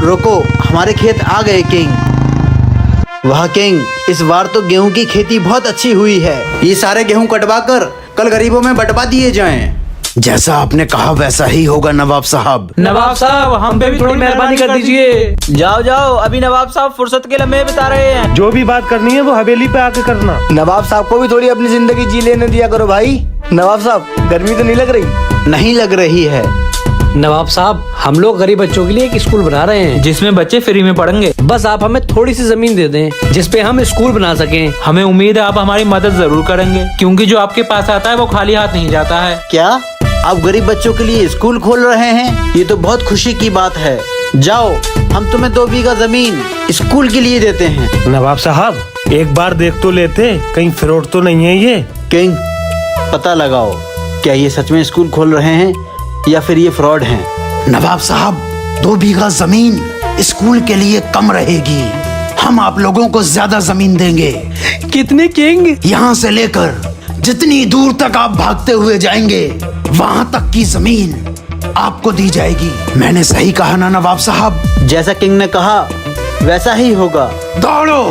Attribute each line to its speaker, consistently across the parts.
Speaker 1: रुको, हमारे खेत आ गए किंग। वाह किंग, इस बार तो गेहूं की खेती बहुत अच्छी हुई है। ये सारे गेहूं कटवा कर कल गरीबों में बंटवा दिए जाएं।
Speaker 2: जैसा आपने कहा वैसा ही होगा नवाब साहब।
Speaker 3: नवाब साहब, हम पे भी थोड़ी मेहरबानी कर दीजिए।
Speaker 4: जाओ जाओ, अभी नवाब साहब फुर्सत के लम्हे बिता रहे हैं।
Speaker 5: जो भी बात करनी है वो हवेली पे आके करना।
Speaker 6: नवाब साहब को भी थोड़ी अपनी जिंदगी जी लेने दिया करो भाई। नवाब साहब, गर्मी तो नहीं लग रही?
Speaker 1: नहीं लग रही है।
Speaker 3: नवाब साहब, हम लोग गरीब बच्चों के लिए एक स्कूल बना रहे हैं
Speaker 7: जिसमें बच्चे फ्री में पढ़ेंगे।
Speaker 3: बस आप हमें थोड़ी सी जमीन दे दें जिसपे हम स्कूल बना सकें।
Speaker 7: हमें उम्मीद है आप हमारी मदद जरूर करेंगे, क्योंकि जो आपके पास आता है वो खाली हाथ नहीं जाता है।
Speaker 1: क्या आप गरीब बच्चों के लिए स्कूल खोल रहे हैं? ये तो बहुत खुशी की बात है। जाओ, हम तुम्हें 2 बीघा जमीन स्कूल के लिए देते हैं।
Speaker 5: नवाब साहब, एक बार देख तो लेते, कहीं फ्रॉड तो नहीं है ये।
Speaker 1: किंग, पता लगाओ, क्या ये सच में स्कूल खोल रहे हैं या फिर ये फ्रॉड हैं?
Speaker 2: नवाब साहब, 2 बीघा जमीन स्कूल के लिए कम रहेगी। हम आप लोगों को ज्यादा जमीन देंगे।
Speaker 3: कितनी किंग?
Speaker 2: यहाँ से लेकर जितनी दूर तक आप भागते हुए जाएंगे वहाँ तक की जमीन आपको दी जाएगी। मैंने सही कहा ना नवाब साहब?
Speaker 1: जैसा किंग ने कहा वैसा ही होगा।
Speaker 2: दौड़ो।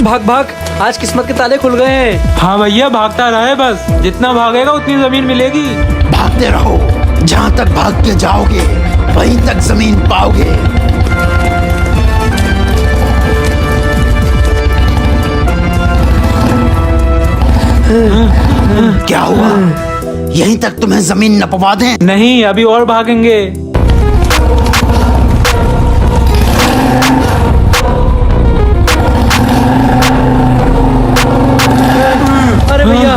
Speaker 3: भाग भाग, आज किस्मत के ताले खुल गए हैं।
Speaker 7: हाँ भैया, भागता रहे बस, जितना भागेगा उतनी जमीन मिलेगी।
Speaker 2: भागते रहो, जहाँ तक भाग के जाओगे वहीं तक जमीन पाओगे। क्या हुआ? यहीं तक तुम्हें जमीन नपवा दें?
Speaker 7: नहीं, अभी और भागेंगे।
Speaker 3: अरे भैया,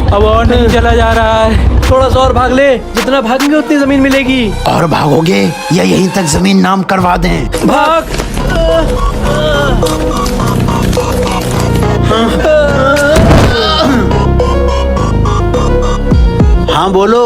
Speaker 7: अब और नहीं चला जा रहा है।
Speaker 3: थोड़ा सा और भाग ले, जितना भागेंगे उतनी जमीन मिलेगी।
Speaker 2: और भागोगे या यहीं तक जमीन नाम करवा दें?
Speaker 3: भाग।
Speaker 1: हाँ बोलो।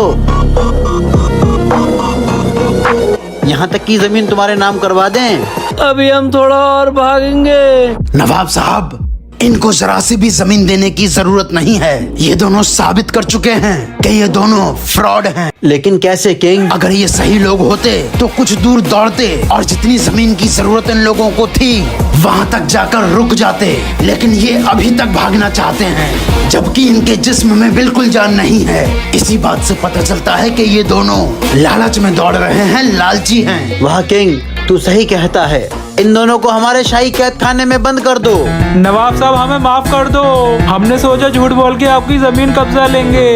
Speaker 1: यहाँ तक की जमीन तुम्हारे नाम करवा दें?
Speaker 3: अभी हम थोड़ा और भागेंगे।
Speaker 2: नवाब साहब, इनको जरा सी भी जमीन देने की जरूरत नहीं है। ये दोनों साबित कर चुके हैं कि ये दोनों फ्रॉड हैं।
Speaker 1: लेकिन कैसे किंग?
Speaker 2: अगर ये सही लोग होते तो कुछ दूर दौड़ते और जितनी जमीन की जरूरत इन लोगों को थी वहाँ तक जाकर रुक जाते। लेकिन ये अभी तक भागना चाहते हैं, जबकि इनके जिस्म में बिल्कुल जान नहीं है। इसी बात से पता चलता है कि ये दोनों लालच में दौड़ रहे हैं, लालची हैं।
Speaker 1: वाह किंग, तू सही कहता है। इन दोनों को हमारे शाही कैद खाने में बंद कर दो।
Speaker 7: नवाब साहब, हमें माफ कर दो। हमने सोचा झूठ बोल के आपकी जमीन कब्जा लेंगे।